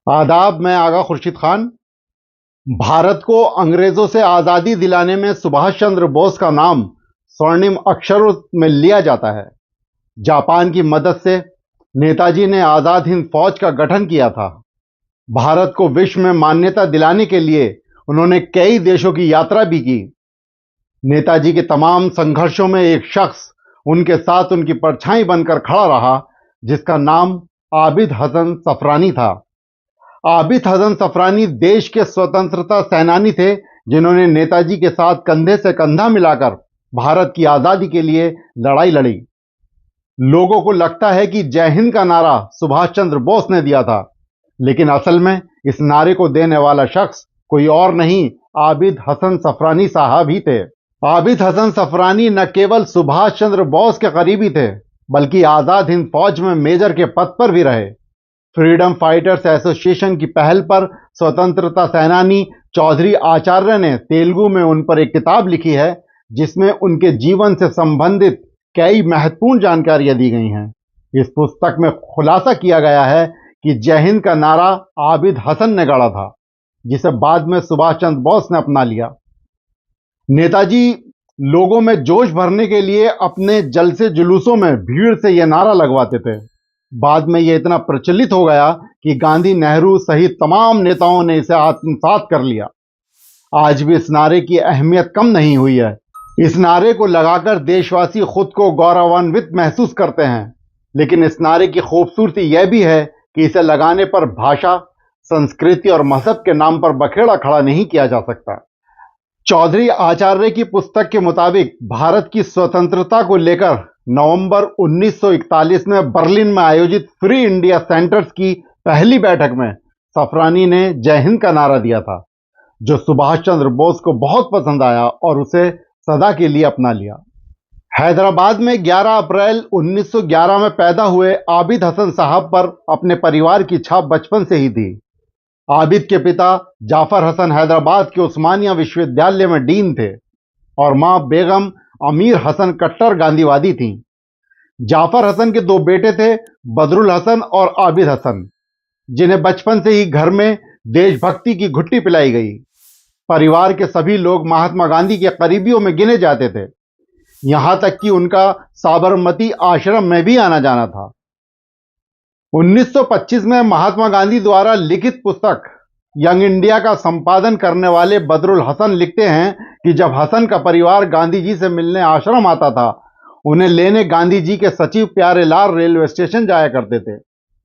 आदाब। मैं आगा खुर्शीद खान। भारत को अंग्रेजों से आजादी दिलाने में सुभाष चंद्र बोस का नाम स्वर्णिम अक्षरों में लिया जाता है। जापान की मदद से नेताजी ने आजाद हिंद फौज का गठन किया था। भारत को विश्व में मान्यता दिलाने के लिए उन्होंने कई देशों की यात्रा भी की। नेताजी के तमाम संघर्षों में एक शख्स उनके साथ उनकी परछाई बनकर खड़ा रहा, जिसका नाम आबिद हसन सफरानी था। आबिद हसन सफरानी देश के स्वतंत्रता सेनानी थे, जिन्होंने नेताजी के साथ कंधे से कंधा मिलाकर भारत की आजादी के लिए लड़ाई लड़ी। लोगों को लगता है कि जय हिंद का नारा सुभाष चंद्र बोस ने दिया था, लेकिन असल में इस नारे को देने वाला शख्स कोई और नहीं, आबिद हसन सफरानी साहब ही थे। आबिद हसन सफरानी न केवल सुभाष चंद्र बोस के करीबी थे, बल्कि आजाद हिंद फौज में मेजर के पद पर भी रहे। फ्रीडम फाइटर्स एसोसिएशन की पहल पर स्वतंत्रता सेनानी चौधरी आचार्य ने तेलुगु में उन पर एक किताब लिखी है, जिसमें उनके जीवन से संबंधित कई महत्वपूर्ण जानकारियां दी गई हैं। इस पुस्तक में खुलासा किया गया है कि जय हिंद का नारा आबिद हसन ने गढ़ा था, जिसे बाद में सुभाष चंद्र बोस ने अपना लिया। नेताजी लोगों में जोश भरने के लिए अपने जलसे जुलूसों में भीड़ से यह नारा लगवाते थे। बाद में यह इतना प्रचलित हो गया कि गांधी, नेहरू सहित तमाम नेताओं ने इसे आत्मसात कर लिया। आज भी इस नारे की अहमियत कम नहीं हुई है। इस नारे को लगाकर देशवासी खुद को गौरवान्वित महसूस करते हैं, लेकिन इस नारे की खूबसूरती यह भी है कि इसे लगाने पर भाषा, संस्कृति और मजहब के नाम पर बखेड़ा खड़ा नहीं किया जा सकता। चौधरी आचार्य की पुस्तक के मुताबिक भारत की स्वतंत्रता को लेकर नवंबर 1941 में बर्लिन में आयोजित फ्री इंडिया सेंटर्स की पहली बैठक में सफरानी ने जय हिंद का नारा दिया था, जो सुभाष चंद्र बोस को बहुत पसंद आया और उसे सदा के लिए अपना लिया। हैदराबाद में 11 अप्रैल 1911 में पैदा हुए आबिद हसन साहब पर अपने परिवार की छाप बचपन से ही थी। आबिद के पिता जाफर हसन हैदराबाद के उस्मानिया विश्वविद्यालय में डीन थे और मां बेगम अमीर हसन कट्टर गांधीवादी थीं। जाफर हसन के दो बेटे थे, बदरुल हसन और आबिद हसन, जिन्हें बचपन से ही घर में देशभक्ति की घुट्टी पिलाई गई। परिवार के सभी लोग महात्मा गांधी के करीबियों में गिने जाते थे, यहां तक कि उनका साबरमती आश्रम में भी आना जाना था। 1925 में महात्मा गांधी द्वारा लिखित पुस्तक यंग इंडिया का संपादन करने वाले बदरुल हसन लिखते हैं कि जब हसन का परिवार गांधी जी से मिलने आश्रम आता था, उन्हें लेने गांधी जी के सचिव प्यारेलाल रेलवे स्टेशन जाया करते थे।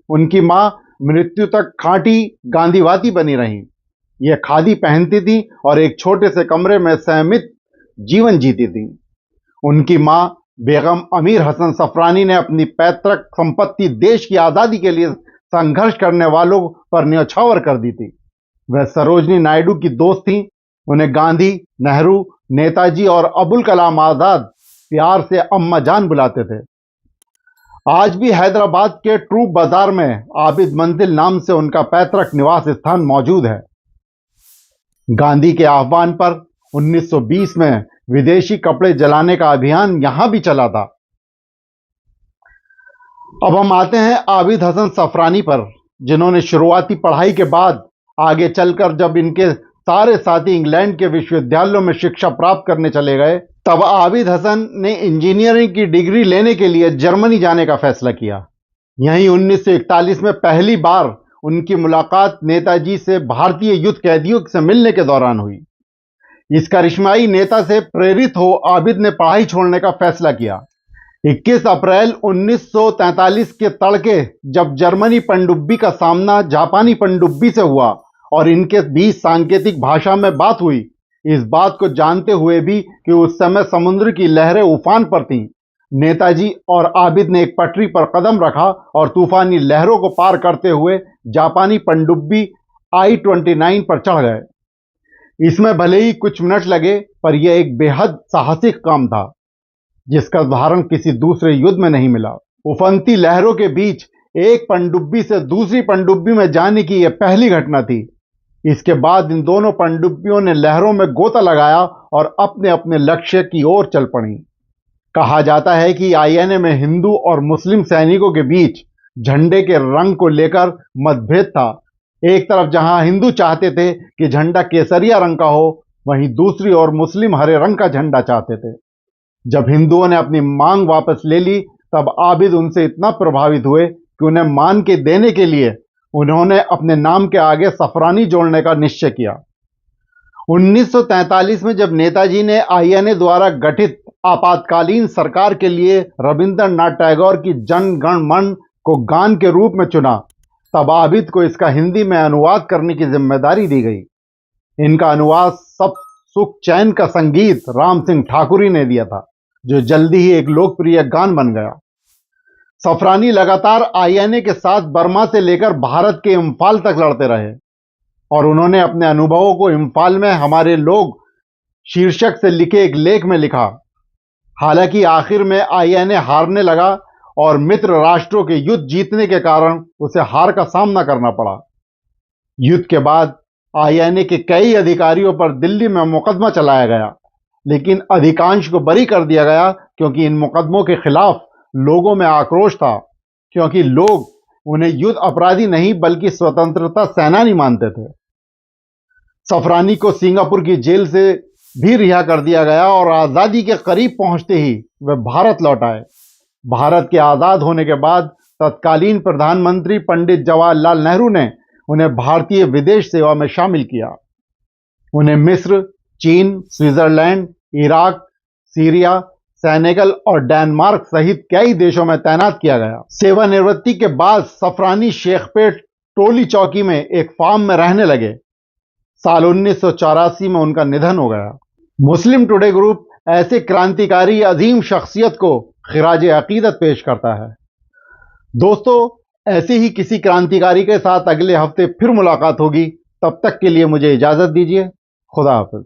उनकी मां मृत्यु तक खांटी गांधीवादी बनी रहीं। यह खादी पहनती थी और एक छोटे से कमरे में संयमित जीवन जीती थी। उनकी मां बेगम अमीर हसन सफरानी ने अपनी पैतृक संपत्ति देश की आजादी के लिए संघर्ष करने वालों पर न्यौछावर कर दी थी। वह सरोजनी नायडू की दोस्त थीं। उन्हें गांधी, नेहरू, नेताजी और अबुल कलाम आजाद प्यार से अम्मा जान बुलाते थे। आज भी हैदराबाद के ट्रूप बाजार में आबिद मंजिल नाम से उनका पैतृक निवास स्थान मौजूद है। गांधी के आह्वान पर 1920 में विदेशी कपड़े जलाने का अभियान यहां भी चला था। अब हम आते हैं आबिद हसन सफरानी पर, जिन्होंने शुरुआती पढ़ाई के बाद आगे चलकर जब इनके सारे साथी इंग्लैंड के विश्वविद्यालयों में शिक्षा प्राप्त करने चले गए, तब आबिद हसन ने इंजीनियरिंग की डिग्री लेने के लिए जर्मनी जाने का फैसला किया। यहीं 1941 में पहली बार उनकी मुलाकात नेताजी से भारतीय युद्ध कैदियों से मिलने के दौरान हुई। इस करिश्माई नेता से प्रेरित हो आबिद ने पढ़ाई छोड़ने का फैसला किया। 21 अप्रैल 1943 के तड़के जब जर्मनी पनडुब्बी का सामना जापानी पनडुब्बी से हुआ और इनके बीच सांकेतिक भाषा में बात हुई, इस बात को जानते हुए भी कि उस समय समुद्र की लहरें उफान पर थीं, नेताजी और आबिद ने एक पटरी पर कदम रखा और तूफानी लहरों को पार करते हुए जापानी पनडुब्बी I-29 पर चढ़ गए। इसमें भले ही कुछ मिनट लगे, पर यह एक बेहद साहसिक काम था, जिसका उदाहरण किसी दूसरे युद्ध में नहीं मिला। उफनती लहरों के बीच एक पनडुब्बी से दूसरी पनडुब्बी में जाने की यह पहली घटना थी। इसके बाद इन दोनों पनडुब्बियों ने लहरों में गोता लगाया और अपने अपने लक्ष्य की ओर चल पड़ी। कहा जाता है कि आईएनए में हिंदू और मुस्लिम सैनिकों के बीच झंडे के रंग को लेकर मतभेद था, एक तरफ जहां हिंदू चाहते थे कि झंडा केसरिया रंग का हो, वहीं दूसरी ओर मुस्लिम हरे रंग का झंडा चाहते थे। जब हिंदुओं ने अपनी मांग वापस ले ली, तब आबिद उनसे इतना प्रभावित हुए कि उन्हें मान के देने के लिए उन्होंने अपने नाम के आगे सफरानी जोड़ने का निश्चय किया। 1943 में जब नेताजी ने आईएनए द्वारा गठित आपातकालीन सरकार के लिए रविंद्रनाथ टैगोर की जन गण मन को गान के रूप में चुना, तब आबिद को इसका हिंदी में अनुवाद करने की जिम्मेदारी दी गई। इनका अनुवाद सब सुख चैन का संगीत राम सिंह ठाकुरी ने दिया था, जो जल्दी ही एक लोकप्रिय गान बन गया। सफरानी लगातार आईएनए के साथ बर्मा से लेकर भारत के इम्फाल तक लड़ते रहे और उन्होंने अपने अनुभवों को इम्फाल में हमारे लोग शीर्षक से लिखे एक लेख में लिखा। हालांकि आखिर में आईएनए हारने लगा और मित्र राष्ट्रों के युद्ध जीतने के कारण उसे हार का सामना करना पड़ा। युद्ध के बाद आईएनए के कई अधिकारियों पर दिल्ली में मुकदमा चलाया गया, लेकिन अधिकांश को बरी कर दिया गया क्योंकि इन मुकदमों के खिलाफ लोगों में आक्रोश था, क्योंकि लोग उन्हें युद्ध अपराधी नहीं बल्कि स्वतंत्रता सेनानी मानते थे। सफरानी को सिंगापुर की जेल से भी रिहा कर दिया गया और आजादी के करीब पहुंचते ही वे भारत लौट आए। भारत के आजाद होने के बाद तत्कालीन प्रधानमंत्री पंडित जवाहरलाल नेहरू ने उन्हें भारतीय विदेश सेवा में शामिल किया। उन्हें मिस्र, चीन, स्विट्जरलैंड, इराक, सीरिया, सेनेगल और डेनमार्क सहित कई देशों में तैनात किया गया। सेवानिवृत्ति के बाद सफरानी शेखपेट टोली चौकी में एक फार्म में रहने लगे। साल 1984 में उनका निधन हो गया। मुस्लिम टुडे ग्रुप ऐसे क्रांतिकारी अजीम शख्सियत को खिराज अकीदत पेश करता है। दोस्तों, ऐसे ही किसी क्रांतिकारी के साथ अगले हफ्ते फिर मुलाकात होगी। तब तक के लिए मुझे इजाजत दीजिए। खुदा हाफिज।